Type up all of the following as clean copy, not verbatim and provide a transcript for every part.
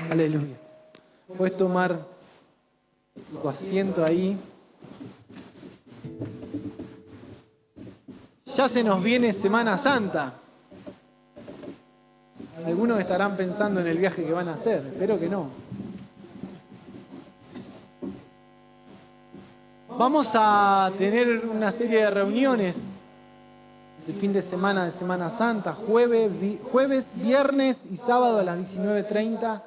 Aleluya. Puedes tomar tu asiento ahí. Ya se nos viene Semana Santa. Algunos estarán pensando en el viaje que van a hacer. Espero que no. Vamos a tener una serie de reuniones el fin de Semana Santa, jueves, viernes y sábado a las 19:30.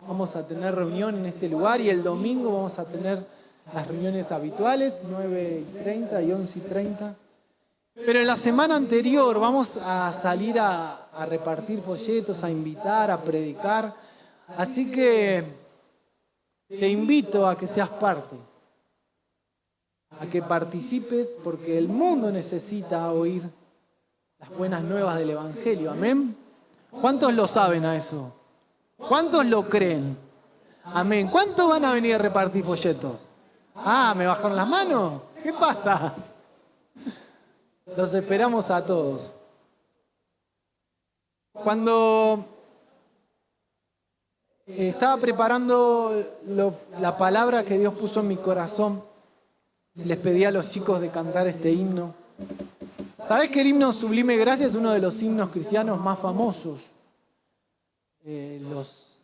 Vamos a tener reunión en este lugar y el domingo vamos a tener las reuniones habituales, 9:30 y 11:30. Pero en la semana anterior vamos a salir a repartir folletos, a invitar, a predicar. Así que te invito a que seas parte, a que participes, porque el mundo necesita oír las buenas nuevas del Evangelio. Amén. ¿Cuántos lo saben a eso? ¿Cuántos lo creen? Amén. ¿Cuántos van a venir a repartir folletos? Ah, ¿me bajaron las manos? ¿Qué pasa? Los esperamos a todos. Cuando estaba preparando la palabra que Dios puso en mi corazón, les pedí a los chicos de cantar este himno. ¿Sabés que el himno Sublime Gracia es uno de los himnos cristianos más famosos?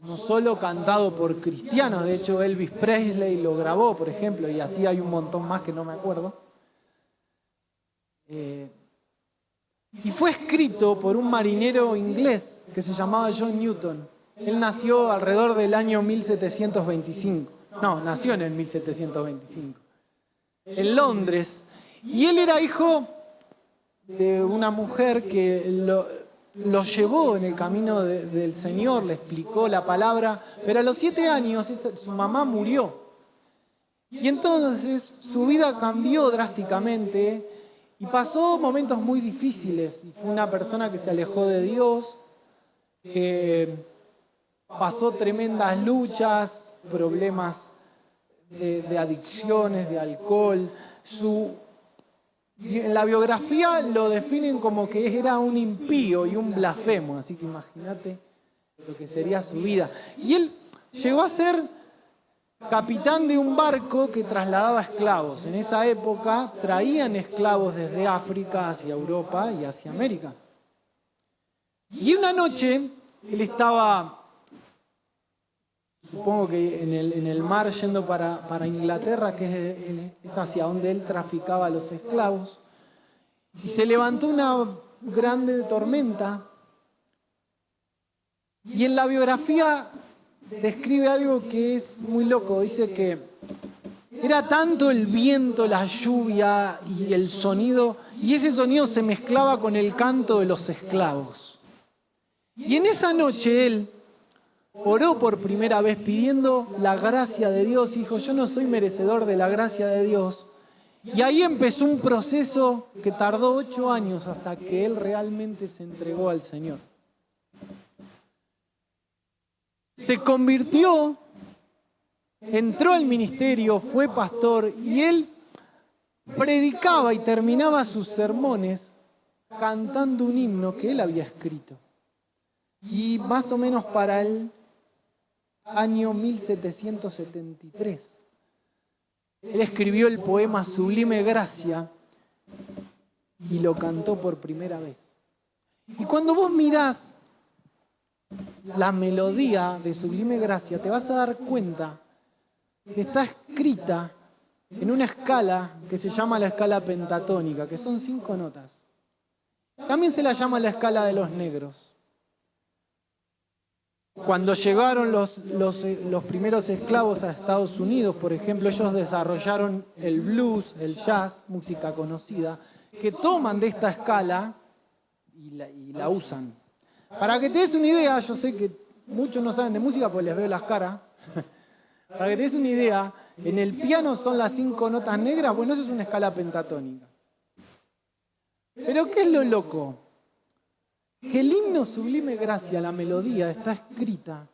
No solo cantado por cristianos, de hecho Elvis Presley lo grabó, por ejemplo, y así hay un montón más que no me acuerdo. Y fue escrito por un marinero inglés que se llamaba John Newton. Él nació alrededor del año 1725. No, nació en el 1725. En Londres. Y él era hijo de una mujer que lo llevó en el camino del Señor, le explicó la palabra, pero a los 7 años su mamá murió. Y entonces su vida cambió drásticamente y pasó momentos muy difíciles. Y fue una persona que se alejó de Dios, que pasó tremendas luchas, problemas de adicciones, de alcohol. En la biografía lo definen como que era un impío y un blasfemo, así que imagínate lo que sería su vida. Y él llegó a ser capitán de un barco que trasladaba esclavos. En esa época traían esclavos desde África hacia Europa y hacia América. Y una noche él estaba, supongo que en el mar yendo para Inglaterra, que es hacia donde él traficaba a los esclavos, y se levantó una grande tormenta. Y en la biografía describe algo que es muy loco. Dice que era tanto el viento, la lluvia y el sonido, y ese sonido se mezclaba con el canto de los esclavos. Y en esa noche él oró por primera vez pidiendo la gracia de Dios. Dijo, yo no soy merecedor de la gracia de Dios. Y ahí empezó un proceso que tardó 8 años hasta que él realmente se entregó al Señor. Se convirtió, entró al ministerio, fue pastor y él predicaba y terminaba sus sermones cantando un himno que él había escrito. Y más o menos para el año 1773, él escribió el poema Sublime Gracia y lo cantó por primera vez. Y cuando vos mirás la melodía de Sublime Gracia, te vas a dar cuenta que está escrita en una escala que se llama la escala pentatónica, que son 5 notas. También se la llama la escala de los negros. Cuando llegaron los primeros esclavos a Estados Unidos, por ejemplo, ellos desarrollaron el blues, el jazz, música conocida, que toman de esta escala y la usan. Para que te des una idea, yo sé que muchos no saben de música porque les veo las caras. Para que te des una idea, en el piano son las 5 notas negras, bueno, eso es una escala pentatónica. Pero ¿qué es lo loco? Que el himno Sublime Gracia, la melodía, está escrita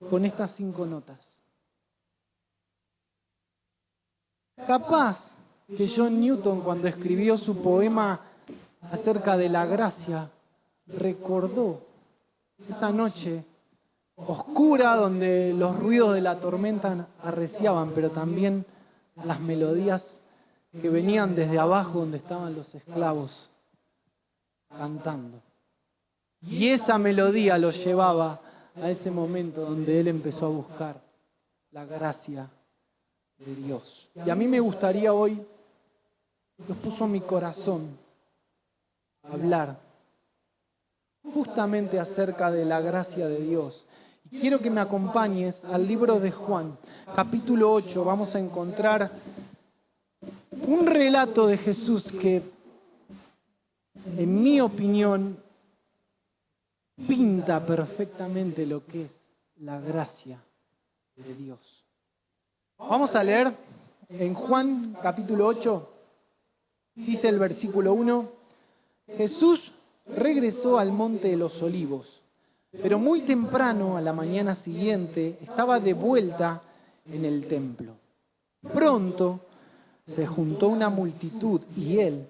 con estas 5 notas. Capaz que John Newton, cuando escribió su poema acerca de la gracia, recordó esa noche oscura donde los ruidos de la tormenta arreciaban, pero también las melodías que venían desde abajo donde estaban los esclavos cantando. Y esa melodía lo llevaba a ese momento donde él empezó a buscar la gracia de Dios. Y a mí me gustaría hoy, Dios puso en mi corazón hablar justamente acerca de la gracia de Dios. Y quiero que me acompañes al libro de Juan, capítulo 8. Vamos a encontrar un relato de Jesús que, en mi opinión, pinta perfectamente lo que es la gracia de Dios. Vamos a leer en Juan capítulo 8, dice el versículo 1, Jesús regresó al monte de los Olivos, pero muy temprano, a la mañana siguiente, estaba de vuelta en el templo. Pronto se juntó una multitud y él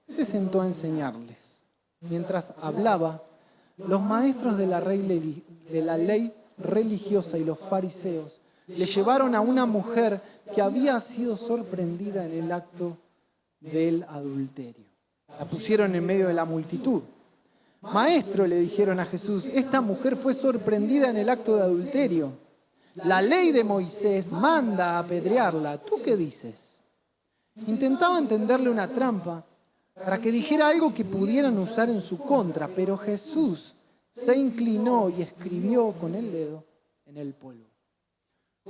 se sentó a enseñarles. Mientras hablaba, los maestros de la ley religiosa y los fariseos le llevaron a una mujer que había sido sorprendida en el acto del adulterio. La pusieron en medio de la multitud. Maestro, le dijeron a Jesús, esta mujer fue sorprendida en el acto de adulterio. La ley de Moisés manda a apedrearla. ¿Tú qué dices? Intentaban tenderle una trampa para que dijera algo que pudieran usar en su contra, pero Jesús se inclinó y escribió con el dedo en el polvo.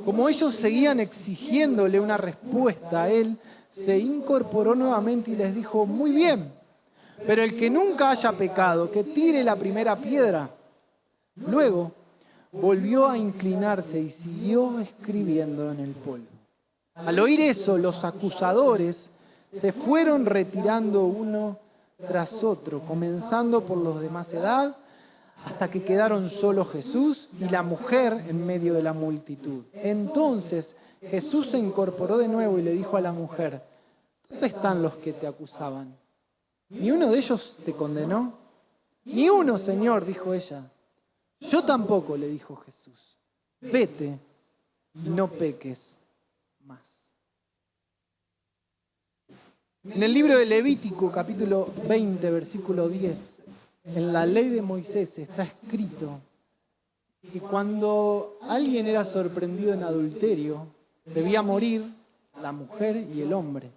Como ellos seguían exigiéndole una respuesta, él se incorporó nuevamente y les dijo, muy bien, pero el que nunca haya pecado, que tire la primera piedra. Luego volvió a inclinarse y siguió escribiendo en el polvo. Al oír eso, los acusadores se fueron retirando uno tras otro, comenzando por los de más edad, hasta que quedaron solo Jesús y la mujer en medio de la multitud. Entonces Jesús se incorporó de nuevo y le dijo a la mujer, ¿dónde están los que te acusaban? ¿Ni uno de ellos te condenó? Ni uno, Señor, dijo ella. Yo tampoco, le dijo Jesús. Vete y no peques más. En el libro de Levítico, capítulo 20, versículo 10, en la ley de Moisés está escrito que cuando alguien era sorprendido en adulterio, debía morir la mujer y el hombre.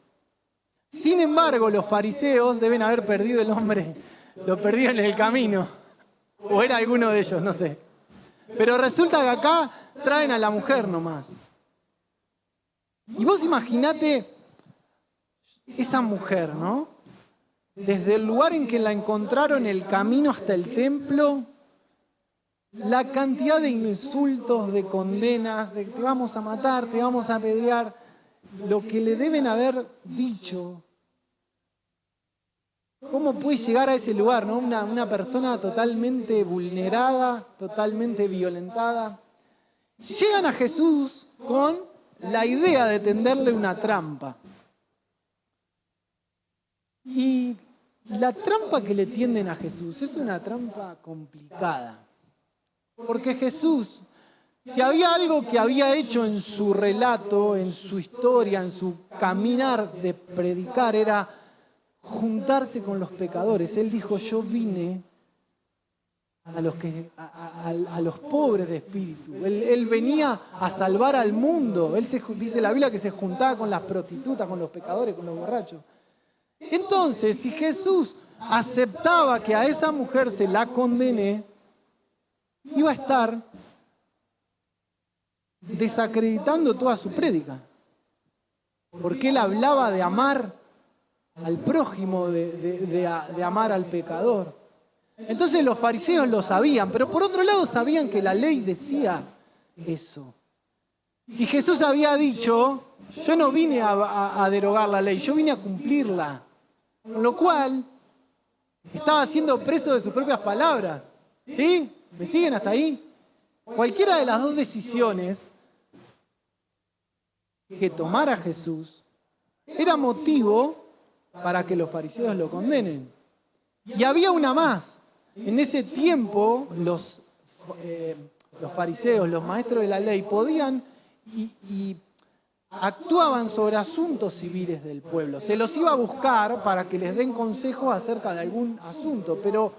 Sin embargo, los fariseos deben haber perdido el hombre, lo perdieron en el camino, o era alguno de ellos, no sé. Pero resulta que acá traen a la mujer nomás. Y vos imaginate esa mujer, ¿no? Desde el lugar en que la encontraron, el camino hasta el templo, la cantidad de insultos, de condenas, de te vamos a matar, te vamos a apedrear, lo que le deben haber dicho. ¿Cómo puede llegar a ese lugar, ¿no? Una persona totalmente vulnerada, totalmente violentada. Llegan a Jesús con la idea de tenderle una trampa. Y la trampa que le tienden a Jesús es una trampa complicada. Porque Jesús, si había algo que había hecho en su relato, en su historia, en su caminar de predicar, era juntarse con los pecadores. Él dijo, yo vine a los pobres de espíritu. Él venía a salvar al mundo. Dice la Biblia que se juntaba con las prostitutas, con los pecadores, con los borrachos. Entonces, si Jesús aceptaba que a esa mujer se la condene, iba a estar desacreditando toda su prédica. Porque él hablaba de amar al prójimo, de amar al pecador. Entonces los fariseos lo sabían, pero por otro lado sabían que la ley decía eso. Y Jesús había dicho, yo no vine a derogar la ley, yo vine a cumplirla. Con lo cual, estaba siendo preso de sus propias palabras. ¿Sí? ¿Me siguen hasta ahí? Cualquiera de las dos decisiones que tomara Jesús era motivo para que los fariseos lo condenen. Y había una más. En ese tiempo, los los fariseos, los maestros de la ley, podían y actuaban sobre asuntos civiles del pueblo. Se los iba a buscar para que les den consejos acerca de algún asunto, pero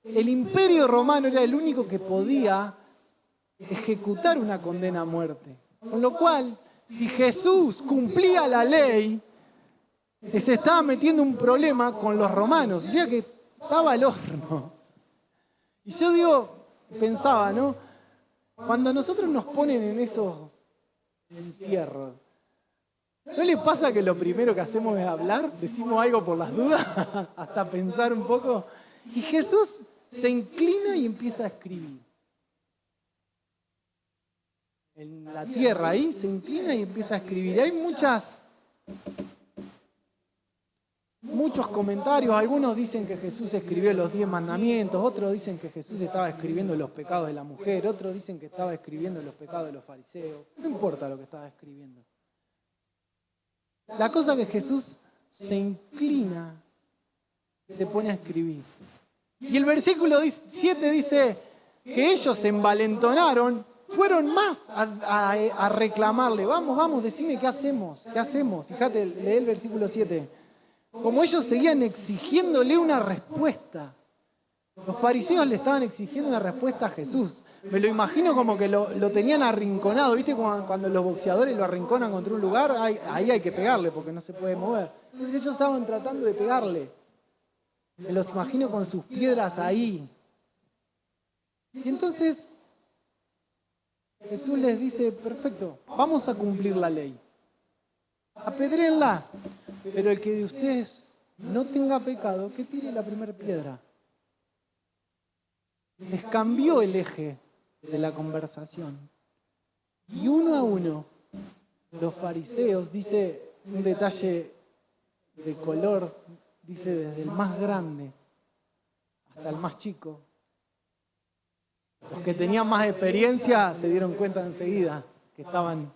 el imperio romano era el único que podía ejecutar una condena a muerte. Con lo cual, si Jesús cumplía la ley, se estaba metiendo un problema con los romanos, o sea que estaba al horno. Y yo pensaba, ¿no? Cuando nosotros nos ponen en esos encierros, ¿no le pasa que lo primero que hacemos es hablar? Decimos algo por las dudas, hasta pensar un poco. Y Jesús se inclina y empieza a escribir. En la tierra ahí se inclina y empieza a escribir. Hay muchos comentarios. Algunos dicen que Jesús escribió los 10 mandamientos, otros dicen que Jesús estaba escribiendo los pecados de la mujer, otros dicen que estaba escribiendo los pecados de los fariseos. No importa lo que estaba escribiendo. La cosa es que Jesús se inclina, se pone a escribir. Y el versículo 7 dice que ellos se envalentonaron, fueron más a reclamarle. Vamos, decime qué hacemos. Fíjate, lee el versículo 7. Como ellos seguían exigiéndole una respuesta. Los fariseos le estaban exigiendo una respuesta a Jesús. Me lo imagino como que lo tenían arrinconado. ¿Viste cuando los boxeadores lo arrinconan contra un lugar? Ahí hay que pegarle porque no se puede mover. Entonces ellos estaban tratando de pegarle. Me los imagino con sus piedras ahí. Y entonces Jesús les dice, perfecto, vamos a cumplir la ley. Apedréenla. Pero el que de ustedes no tenga pecado, que tire la primera piedra. Les cambió el eje de la conversación. Y uno a uno, los fariseos, dice un detalle de color, dice desde el más grande hasta el más chico. Los que tenían más experiencia se dieron cuenta enseguida que estaban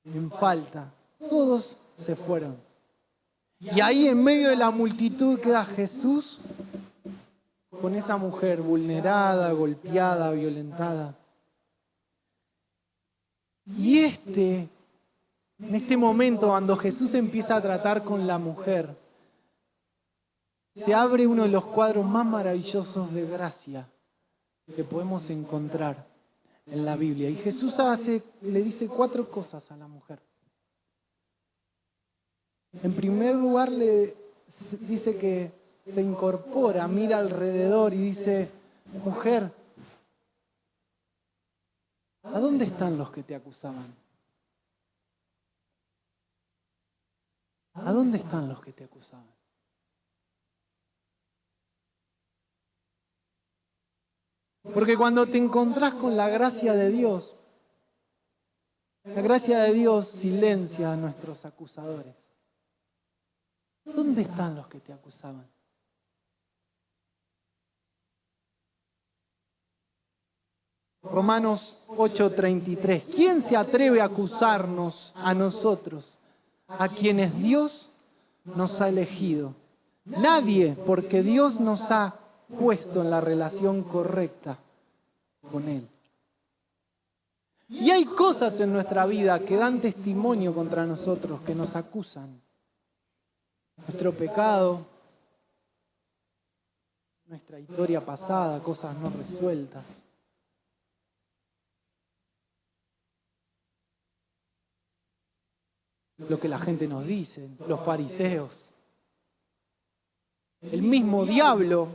en falta. Todos se fueron. Y ahí en medio de la multitud queda Jesús con esa mujer vulnerada, golpeada, violentada. Y en este momento, cuando Jesús empieza a tratar con la mujer, se abre uno de los cuadros más maravillosos de gracia que podemos encontrar en la Biblia. Y Jesús le dice 4 cosas a la mujer. En primer lugar, le dice que se incorpora, mira alrededor y dice, mujer, ¿a dónde están los que te acusaban? ¿A dónde están los que te acusaban? Porque cuando te encontrás con la gracia de Dios, la gracia de Dios silencia a nuestros acusadores. ¿Dónde están los que te acusaban? Romanos 8:33. ¿Quién se atreve a acusarnos a nosotros, a quienes Dios nos ha elegido? Nadie, porque Dios nos ha puesto en la relación correcta con Él. Y hay cosas en nuestra vida que dan testimonio contra nosotros, que nos acusan. Nuestro pecado, nuestra historia pasada, cosas no resueltas. Lo que la gente nos dice, los fariseos. El mismo diablo,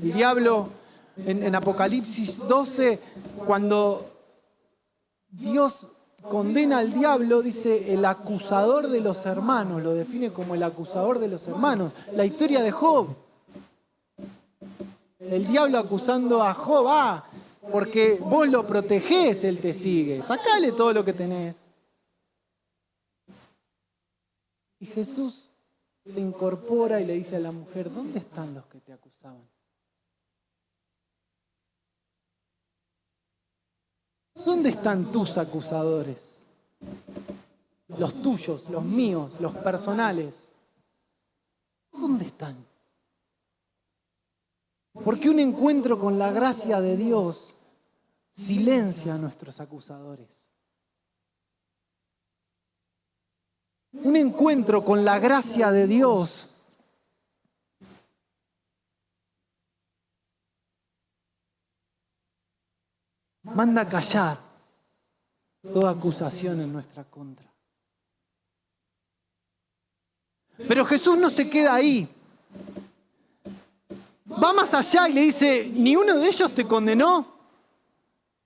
el diablo en Apocalipsis 12, cuando Dios condena al diablo, dice el acusador de los hermanos, lo define como el acusador de los hermanos. La historia de Job. El diablo acusando a Job, porque vos lo protegés, él te sigue. Sacale todo lo que tenés. Y Jesús se incorpora y le dice a la mujer, ¿dónde están los que te acusaban? ¿Dónde están tus acusadores? Los tuyos, los míos, los personales. ¿Dónde están? Porque un encuentro con la gracia de Dios silencia a nuestros acusadores. Un encuentro con la gracia de Dios manda callar toda acusación en nuestra contra. Pero Jesús no se queda ahí. Va más allá y le dice, ¿ni uno de ellos te condenó?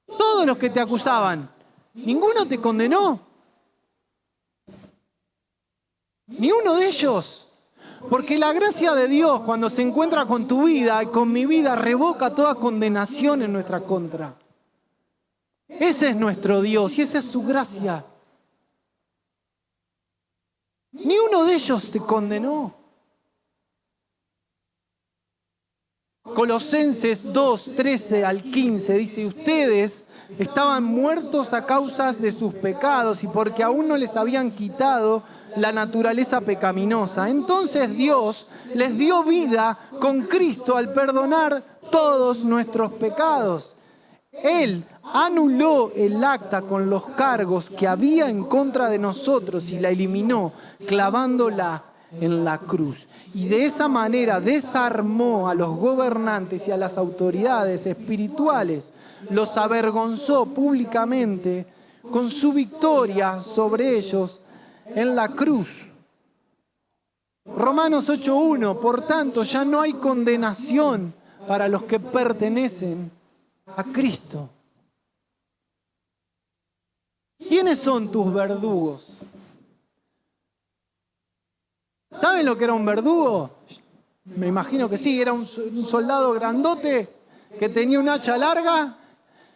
Todos los que te acusaban, ¿ninguno te condenó? Ni uno de ellos. Porque la gracia de Dios, cuando se encuentra con tu vida y con mi vida, revoca toda condenación en nuestra contra. Ese es nuestro Dios y esa es su gracia. Ni uno de ellos te condenó. Colosenses 2, 13 al 15 dice, ustedes estaban muertos a causa de sus pecados y porque aún no les habían quitado la naturaleza pecaminosa. Entonces Dios les dio vida con Cristo al perdonar todos nuestros pecados. Él anuló el acta con los cargos que había en contra de nosotros y la eliminó clavándola en la cruz. Y de esa manera desarmó a los gobernantes y a las autoridades espirituales, los avergonzó públicamente con su victoria sobre ellos en la cruz. Romanos 8:1, por tanto ya no hay condenación para los que pertenecen a Cristo. ¿Quiénes son tus verdugos? ¿Saben lo que era un verdugo? Me imagino que sí, era un soldado grandote que tenía un hacha larga,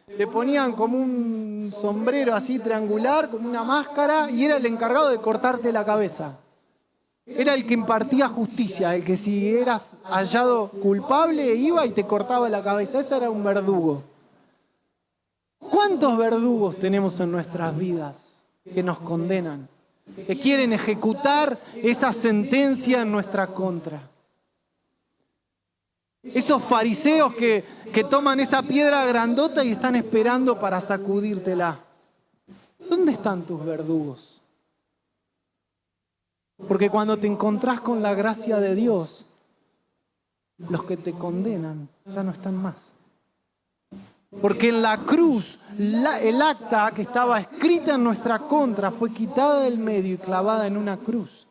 le ponían como un sombrero así triangular, como una máscara, y era el encargado de cortarte la cabeza. Era el que impartía justicia, el que si eras hallado culpable iba y te cortaba la cabeza. Ese era un verdugo. ¿Cuántos verdugos tenemos en nuestras vidas que nos condenan? Que quieren ejecutar esa sentencia en nuestra contra. Esos fariseos que toman esa piedra grandota y están esperando para sacudírtela. ¿Dónde están tus verdugos? Porque cuando te encontrás con la gracia de Dios, los que te condenan ya no están más. Porque en la cruz, el acta que estaba escrita en nuestra contra fue quitada del medio y clavada en una cruz.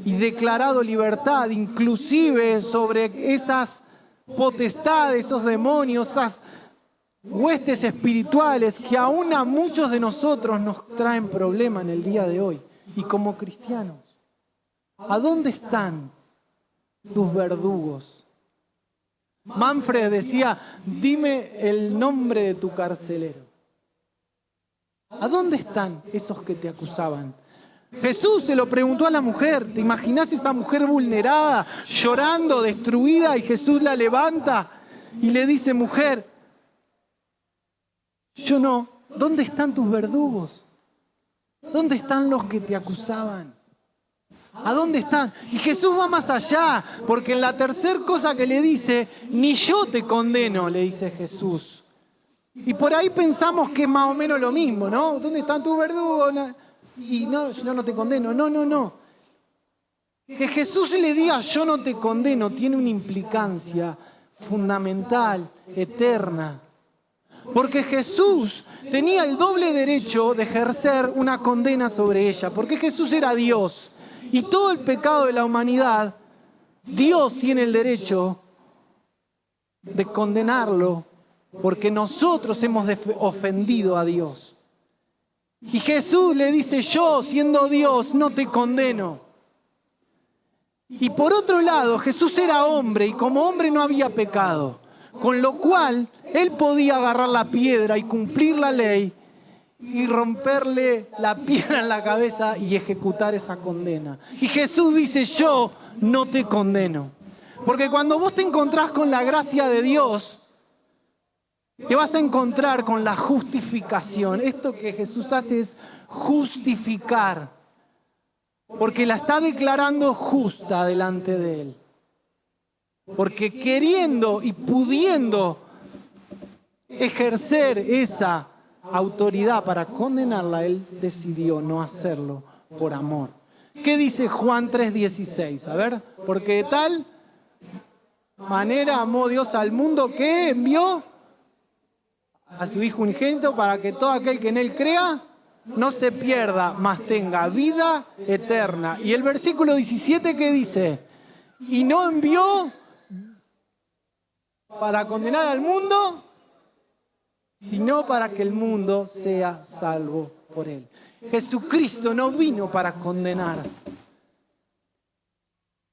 Y declarado libertad, inclusive sobre esas potestades, esos demonios, esas huestes espirituales que aún a muchos de nosotros nos traen problema en el día de hoy. Y como cristianos, ¿a dónde están tus verdugos? Manfred decía, dime el nombre de tu carcelero. ¿A dónde están esos que te acusaban? Jesús se lo preguntó a la mujer. ¿Te imaginás esa mujer vulnerada, llorando, destruida? Y Jesús la levanta y le dice, mujer, yo no. ¿Dónde están tus verdugos? ¿Dónde están los que te acusaban? ¿A dónde están? Y Jesús va más allá, porque en la tercera cosa que le dice, ni yo te condeno, le dice Jesús. Y por ahí pensamos que es más o menos lo mismo, ¿no? ¿Dónde están tus verdugos? Y no, yo no te condeno. No. Que Jesús le diga, yo no te condeno, tiene una implicancia fundamental, eterna. Porque Jesús tenía el doble derecho de ejercer una condena sobre ella, porque Jesús era Dios. Y todo el pecado de la humanidad, Dios tiene el derecho de condenarlo porque nosotros hemos ofendido a Dios. Y Jesús le dice, yo siendo Dios no te condeno. Y por otro lado, Jesús era hombre y como hombre no había pecado, con lo cual él podía agarrar la piedra y cumplir la ley y romperle la piedra en la cabeza y ejecutar esa condena. Y Jesús dice, yo no te condeno. Porque cuando vos te encontrás con la gracia de Dios, te vas a encontrar con la justificación. Esto que Jesús hace es justificar. Porque la está declarando justa delante de Él. Porque queriendo y pudiendo ejercer esa autoridad para condenarla, Él decidió no hacerlo por amor. ¿Qué dice Juan 3:16? A ver, porque de tal manera amó Dios al mundo que envió a su Hijo unigénito para que todo aquel que en Él crea no se pierda, mas tenga vida eterna. Y el versículo 17, ¿qué dice? Y no envió para condenar al mundo, sino para que el mundo sea salvo por Él. Jesucristo no vino para condenar.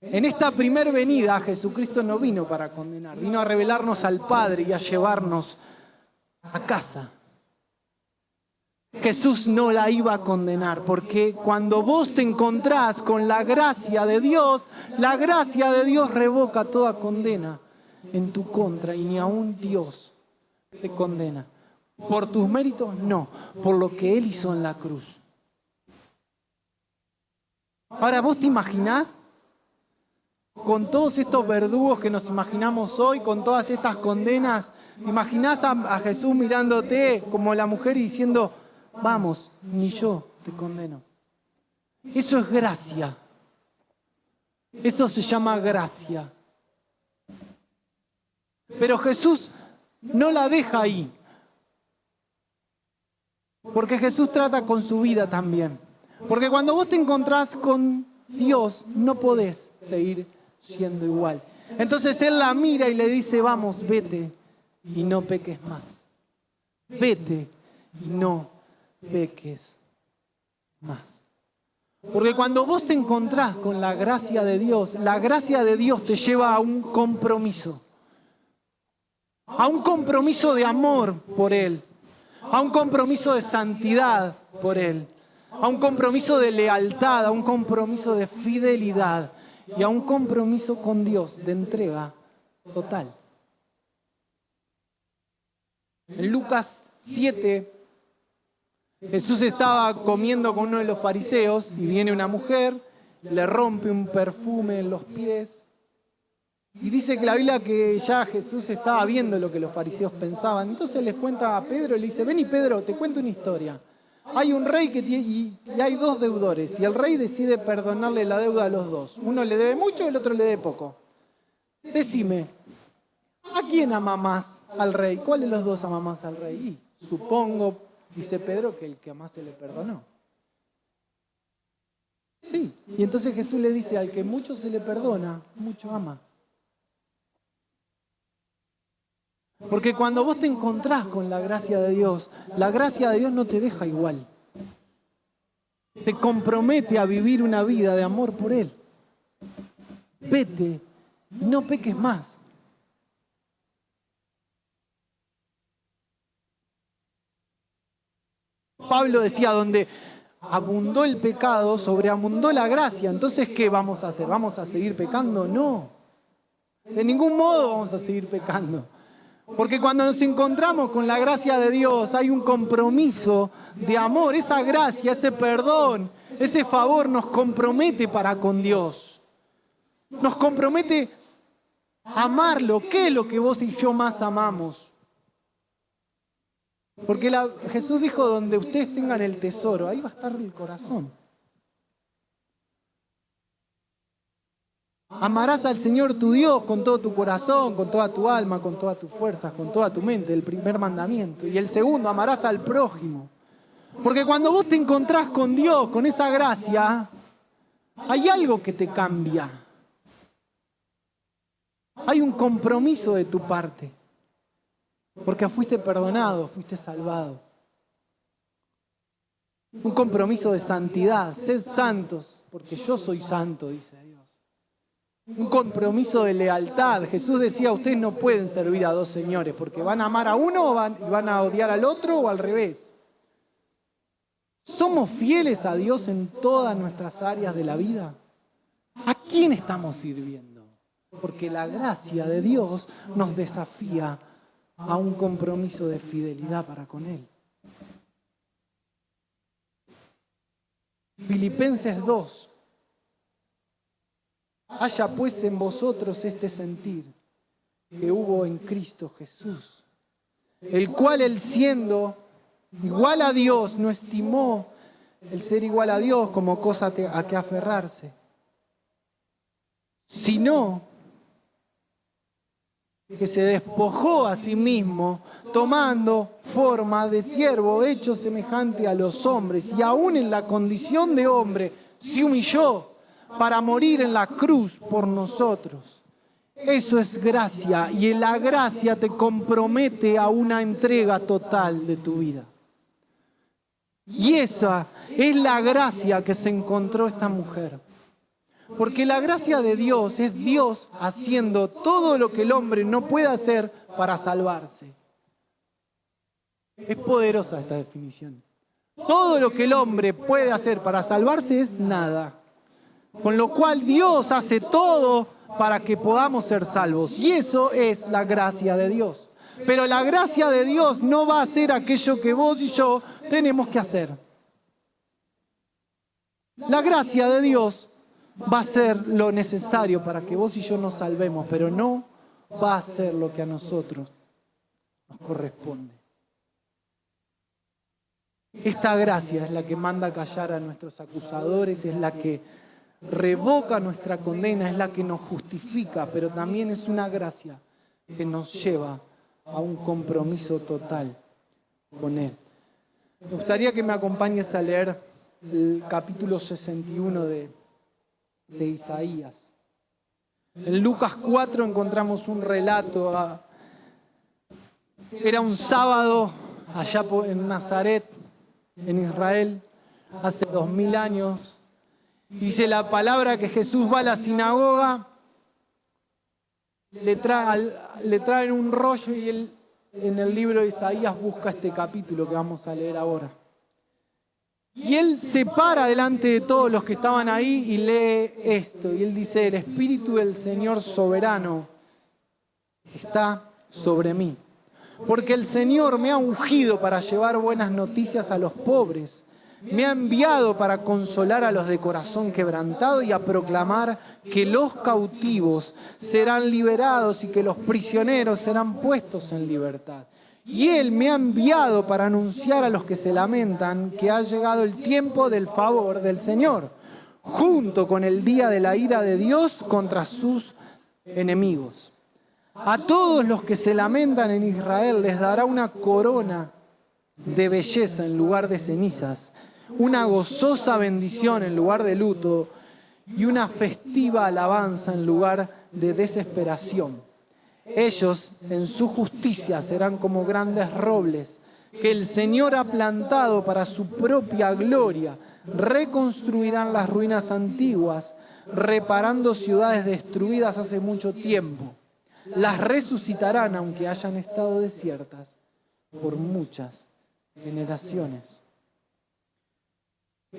En esta primer venida, Jesucristo no vino para condenar, vino a revelarnos al Padre y a llevarnos a casa. Jesús no la iba a condenar, porque cuando vos te encontrás con la gracia de Dios, la gracia de Dios revoca toda condena en tu contra y ni aun Dios te condena. ¿Por tus méritos? No, por lo que Él hizo en la cruz. Ahora, ¿vos te imaginás? Con todos estos verdugos que nos imaginamos hoy, con todas estas condenas, ¿te imaginás a Jesús mirándote como la mujer y diciendo, vamos, ni yo te condeno? Eso es gracia. Eso se llama gracia. Pero Jesús no la deja ahí. Porque Jesús trata con su vida también. Porque cuando vos te encontrás con Dios, no podés seguir siendo igual. Entonces Él la mira y le dice, vamos, vete y no peques más. Vete y no peques más. Porque cuando vos te encontrás con la gracia de Dios, la gracia de Dios te lleva a un compromiso. A un compromiso de amor por Él. A un compromiso de santidad por Él. A un compromiso de lealtad, a un compromiso de fidelidad y a un compromiso con Dios de entrega total. En Lucas 7, Jesús estaba comiendo con uno de los fariseos y viene una mujer, le rompe un perfume en los pies. Y dice que la Biblia que ya Jesús estaba viendo lo que los fariseos pensaban. Entonces les cuenta a Pedro y le dice, vení Pedro, te cuento una historia. Hay un rey y hay dos deudores y el rey decide perdonarle la deuda a los dos. Uno le debe mucho y el otro le debe poco. Decime, ¿a quién ama más al rey? ¿Cuál de los dos ama más al rey? Y supongo, dice Pedro, que el que más se le perdonó. Sí, y entonces Jesús le dice, al que mucho se le perdona, mucho ama. Porque cuando vos te encontrás con la gracia de Dios, la gracia de Dios no te deja igual. Te compromete a vivir una vida de amor por Él. Vete y no peques más. Pablo decía, donde abundó el pecado, sobreabundó la gracia. Entonces, ¿qué vamos a hacer? ¿Vamos a seguir pecando? No. De ningún modo vamos a seguir pecando. Porque cuando nos encontramos con la gracia de Dios hay un compromiso de amor. Esa gracia, ese perdón, ese favor nos compromete para con Dios. Nos compromete a amarlo. ¿Qué es lo que vos y yo más amamos? Porque Jesús dijo, donde ustedes tengan el tesoro, ahí va a estar el corazón. Amarás al Señor tu Dios con todo tu corazón, con toda tu alma, con todas tus fuerzas, con toda tu mente, el primer mandamiento. Y el segundo, amarás al prójimo. Porque cuando vos te encontrás con Dios, con esa gracia, hay algo que te cambia. Hay un compromiso de tu parte. Porque fuiste perdonado, fuiste salvado. Un compromiso de santidad. Sed santos, porque yo soy santo, dice Dios. Un compromiso de lealtad. Jesús decía, ustedes no pueden servir a dos señores, porque van a amar a uno y van a odiar al otro o al revés. ¿Somos fieles a Dios en todas nuestras áreas de la vida? ¿A quién estamos sirviendo? Porque la gracia de Dios nos desafía a un compromiso de fidelidad para con Él. Filipenses 2. Haya pues en vosotros este sentir que hubo en Cristo Jesús, el cual él siendo igual a Dios no estimó el ser igual a Dios como cosa a que aferrarse, sino que se despojó a sí mismo, tomando forma de siervo, hecho semejante a los hombres, y aún en la condición de hombre se humilló para morir en la cruz por nosotros. Eso es gracia, y la gracia te compromete a una entrega total de tu vida. Y esa es la gracia que se encontró esta mujer. Porque la gracia de Dios es Dios haciendo todo lo que el hombre no puede hacer para salvarse. Es poderosa esta definición. Todo lo que el hombre puede hacer para salvarse es nada. Con lo cual Dios hace todo para que podamos ser salvos. Y eso es la gracia de Dios. Pero la gracia de Dios no va a hacer aquello que vos y yo tenemos que hacer. La gracia de Dios va a ser lo necesario para que vos y yo nos salvemos, pero no va a hacer lo que a nosotros nos corresponde. Esta gracia es la que manda callar a nuestros acusadores, es la que revoca nuestra condena, es la que nos justifica, pero también es una gracia que nos lleva a un compromiso total con Él. Me gustaría que me acompañes a leer el capítulo 61 de Isaías. En Lucas 4 encontramos un relato. Era un sábado allá en Nazaret, en Israel, hace 2000 años. Dice la palabra que Jesús va a la sinagoga, le traen un rollo y él en el libro de Isaías busca este capítulo que vamos a leer ahora. Y él se para delante de todos los que estaban ahí y lee esto. Y él dice, el Espíritu del Señor soberano está sobre mí. Porque el Señor me ha ungido para llevar buenas noticias a los pobres. Me ha enviado para consolar a los de corazón quebrantado y a proclamar que los cautivos serán liberados y que los prisioneros serán puestos en libertad. Y Él me ha enviado para anunciar a los que se lamentan que ha llegado el tiempo del favor del Señor, junto con el día de la ira de Dios contra sus enemigos. A todos los que se lamentan en Israel les dará una corona de belleza en lugar de cenizas, una gozosa bendición en lugar de luto y una festiva alabanza en lugar de desesperación. Ellos en su justicia serán como grandes robles que el Señor ha plantado para su propia gloria. Reconstruirán las ruinas antiguas, reparando ciudades destruidas hace mucho tiempo. Las resucitarán aunque hayan estado desiertas por muchas generaciones.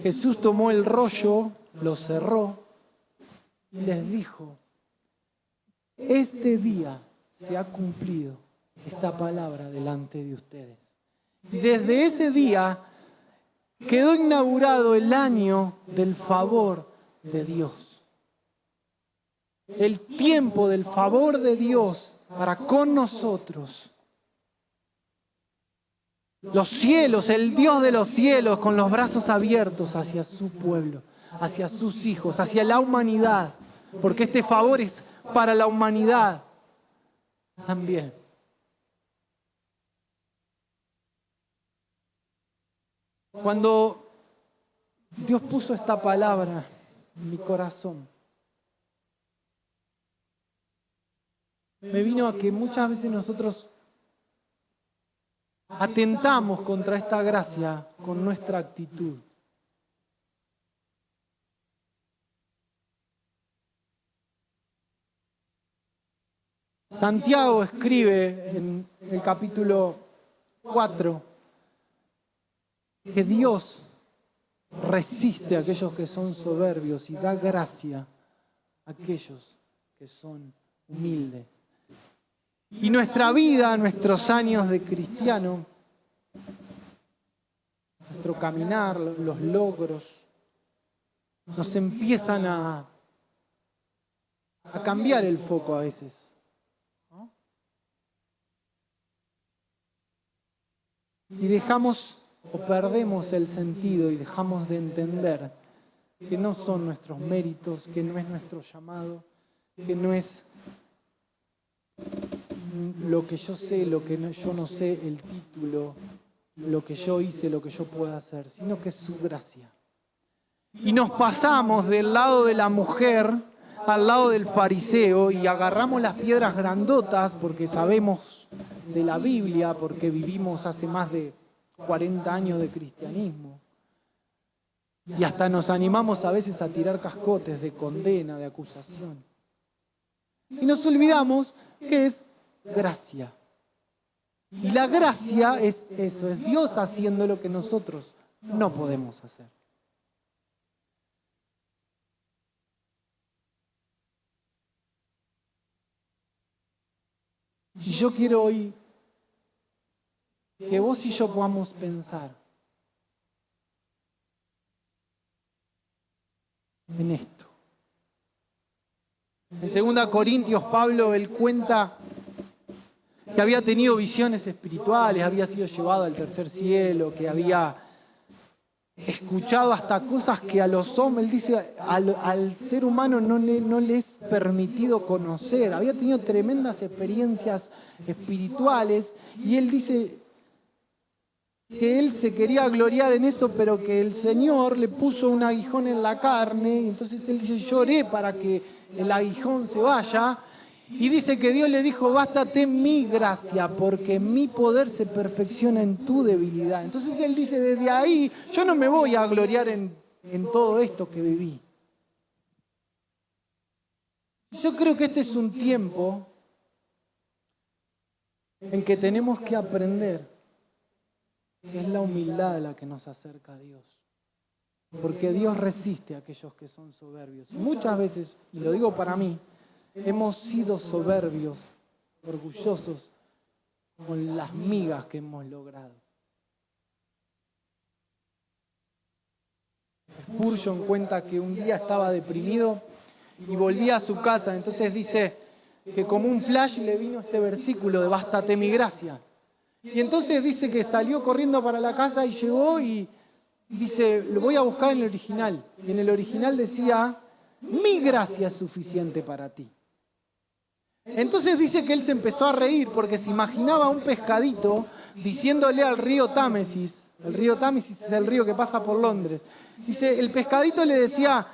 Jesús tomó el rollo, lo cerró y les dijo, este día se ha cumplido esta palabra delante de ustedes. Y desde ese día quedó inaugurado el año del favor de Dios. El tiempo del favor de Dios para con nosotros. Los cielos, el Dios de los cielos, con los brazos abiertos hacia su pueblo, hacia sus hijos, hacia la humanidad. Porque este favor es para la humanidad también. Cuando Dios puso esta palabra en mi corazón, me vino a que muchas veces nosotros atentamos contra esta gracia con nuestra actitud. Santiago escribe en el capítulo 4 que Dios resiste a aquellos que son soberbios y da gracia a aquellos que son humildes. Y nuestra vida, nuestros años de cristiano, nuestro caminar, los logros, nos empiezan a cambiar el foco a veces. Y dejamos o perdemos el sentido y dejamos de entender que no son nuestros méritos, que no es nuestro llamado, que no es lo que yo sé, lo que yo no sé, el título, lo que yo hice, lo que yo pueda hacer, sino que es su gracia. Y nos pasamos del lado de la mujer al lado del fariseo y agarramos las piedras grandotas porque sabemos de la Biblia, porque vivimos hace más de 40 años de cristianismo. Y hasta nos animamos a veces a tirar cascotes de condena, de acusación. Y nos olvidamos que es gracia. Y la gracia es eso, es Dios haciendo lo que nosotros no podemos hacer. Y yo quiero hoy que vos y yo podamos pensar en esto. En 2 Corintios, Pablo, él cuenta que había tenido visiones espirituales, había sido llevado al tercer cielo, que había escuchado hasta cosas que a los hombres, él dice, al ser humano no le es permitido conocer. Había tenido tremendas experiencias espirituales y él dice que él se quería gloriar en eso, pero que el Señor le puso un aguijón en la carne. Y entonces él dice, lloré para que el aguijón se vaya. Y dice que Dios le dijo, bástate mi gracia, porque mi poder se perfecciona en tu debilidad. Entonces él dice, desde ahí yo no me voy a gloriar en todo esto que viví. Yo creo que este es un tiempo en que tenemos que aprender que es la humildad la que nos acerca a Dios. Porque Dios resiste a aquellos que son soberbios. Y muchas veces, y lo digo para mí, hemos sido soberbios, orgullosos con las migas que hemos logrado. Spurgeon cuenta que un día estaba deprimido y volvía a su casa. Entonces dice que como un flash le vino este versículo de bástate mi gracia. Y entonces dice que salió corriendo para la casa y llegó y dice, lo voy a buscar en el original. Y en el original decía, mi gracia es suficiente para ti. Entonces dice que él se empezó a reír porque se imaginaba un pescadito diciéndole al río Támesis, el río Támesis es el río que pasa por Londres, dice, el pescadito le decía,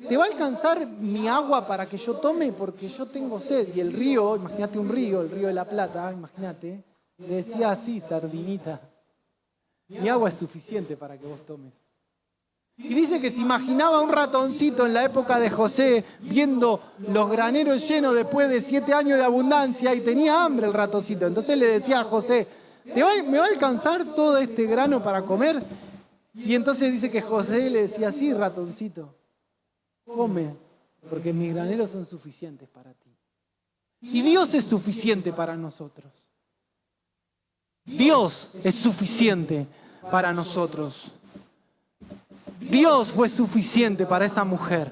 ¿te va a alcanzar mi agua para que yo tome? Porque yo tengo sed. Y el río, imagínate un río, el río de la Plata, imagínate, le decía así, sardinita, mi agua es suficiente para que vos tomes. Y dice que se imaginaba un ratoncito en la época de José viendo los graneros llenos después de 7 años de abundancia y tenía hambre el ratoncito. Entonces le decía a José, ¿me va a alcanzar todo este grano para comer? Y entonces dice que José le decía, sí, ratoncito, come, porque mis graneros son suficientes para ti. Y Dios es suficiente para nosotros. Dios es suficiente para nosotros. Dios fue suficiente para esa mujer.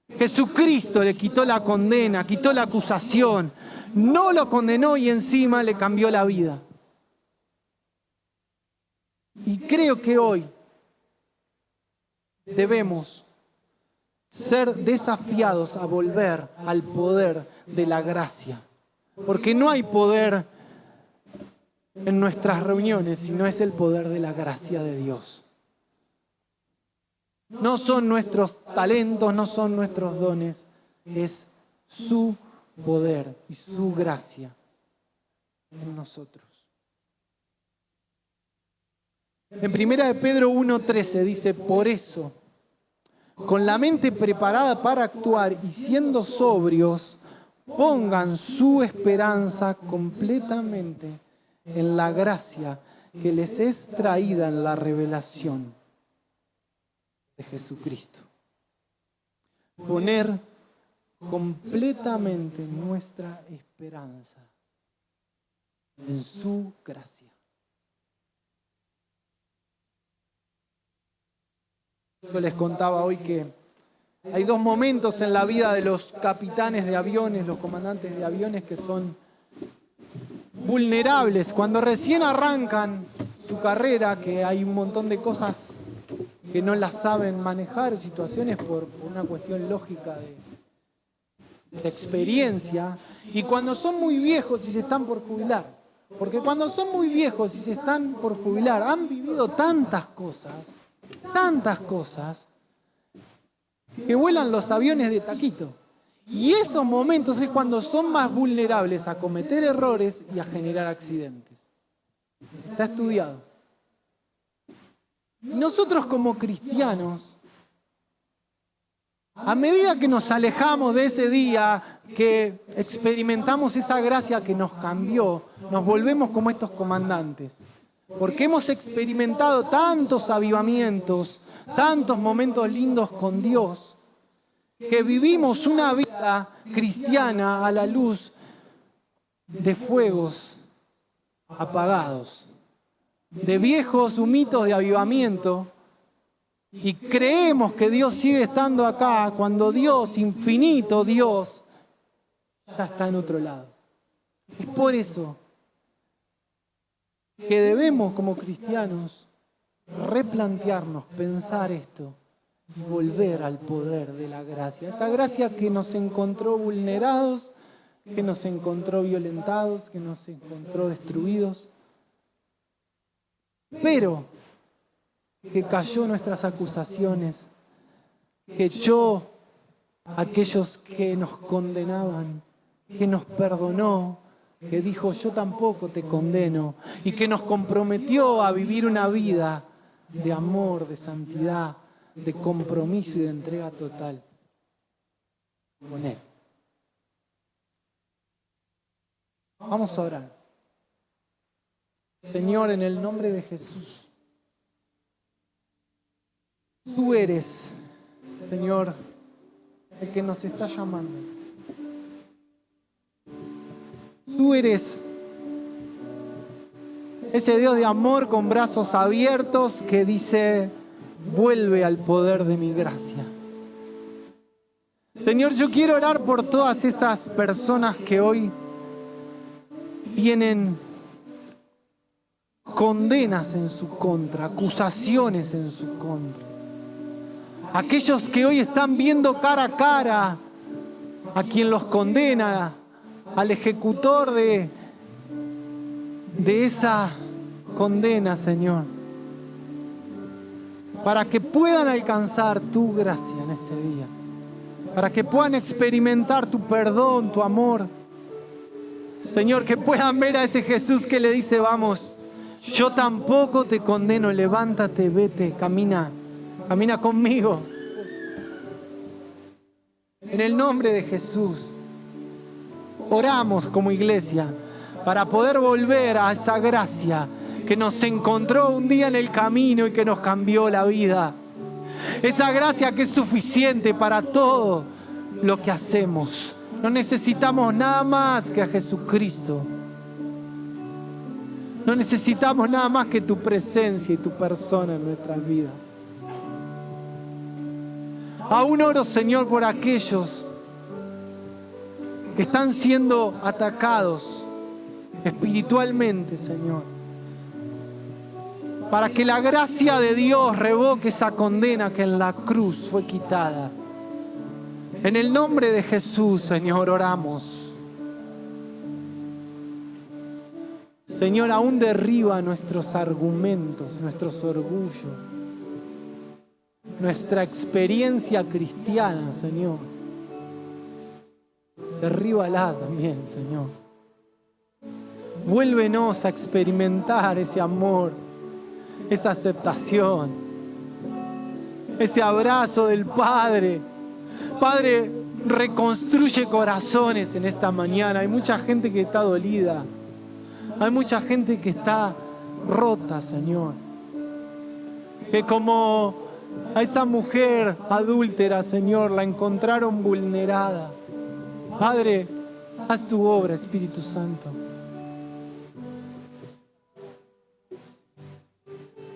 Jesucristo le quitó la condena, quitó la acusación, no lo condenó y encima le cambió la vida. Y creo que hoy debemos ser desafiados a volver al poder de la gracia. Porque no hay poder en nuestras reuniones, sino es el poder de la gracia de Dios. No son nuestros talentos, no son nuestros dones, es su poder y su gracia en nosotros. En 1 Pedro 1:13 dice, por eso, con la mente preparada para actuar y siendo sobrios, pongan su esperanza completamente en la gracia que les es traída en la revelación de Jesucristo. Poner completamente nuestra esperanza en su gracia. Yo les contaba hoy que hay 2 momentos en la vida de los capitanes de aviones, los comandantes de aviones, que son vulnerables, cuando recién arrancan su carrera, que hay un montón de cosas que no las saben manejar, situaciones por una cuestión lógica de experiencia, y cuando son muy viejos y se están por jubilar. Porque cuando son muy viejos y se están por jubilar, han vivido tantas cosas, que vuelan los aviones de taquito. Y esos momentos es cuando son más vulnerables a cometer errores y a generar accidentes. Está estudiado. Nosotros como cristianos, a medida que nos alejamos de ese día, que experimentamos esa gracia que nos cambió, nos volvemos como estos comandantes. Porque hemos experimentado tantos avivamientos, tantos momentos lindos con Dios, que vivimos una vida cristiana a la luz de fuegos apagados, de viejos humitos de avivamiento, y creemos que Dios sigue estando acá cuando Dios, infinito Dios, ya está en otro lado. Es por eso que debemos como cristianos replantearnos, pensar esto y volver al poder de la gracia. Esa gracia que nos encontró vulnerados, que nos encontró violentados, que nos encontró destruidos, pero que cayó nuestras acusaciones, que echó a aquellos que nos condenaban, que nos perdonó, que dijo yo tampoco te condeno, y que nos comprometió a vivir una vida de amor, de santidad, de compromiso y de entrega total con Él. Vamos a orar. Señor, en el nombre de Jesús, tú eres, Señor, el que nos está llamando. Tú eres ese Dios de amor con brazos abiertos que dice, vuelve al poder de mi gracia. Señor, yo quiero orar por todas esas personas que hoy tienen condenas en su contra, acusaciones en su contra. Aquellos que hoy están viendo cara a cara a quien los condena, al ejecutor de esa condena, Señor, para que puedan alcanzar tu gracia en este día, para que puedan experimentar tu perdón, tu amor. Señor, que puedan ver a ese Jesús que le dice, vamos, yo tampoco te condeno, levántate, vete, camina conmigo. En el nombre de Jesús, oramos como iglesia para poder volver a esa gracia que nos encontró un día en el camino y que nos cambió la vida. Esa gracia que es suficiente para todo lo que hacemos. No necesitamos nada más que a Jesucristo. No necesitamos nada más que tu presencia y tu persona en nuestras vidas. Aún oro, Señor, por aquellos que están siendo atacados espiritualmente, Señor. Para que la gracia de Dios revoque esa condena que en la cruz fue quitada. En el nombre de Jesús, Señor, oramos. Señor, aún derriba nuestros argumentos, nuestros orgullos, nuestra experiencia cristiana, Señor. Derríbala también, Señor. Vuélvenos a experimentar ese amor, esa aceptación, ese abrazo del Padre. Padre, reconstruye corazones en esta mañana. Hay mucha gente que está dolida. Hay mucha gente que está rota, Señor. Que como a esa mujer adúltera, Señor, la encontraron vulnerada. Padre, haz tu obra, Espíritu Santo.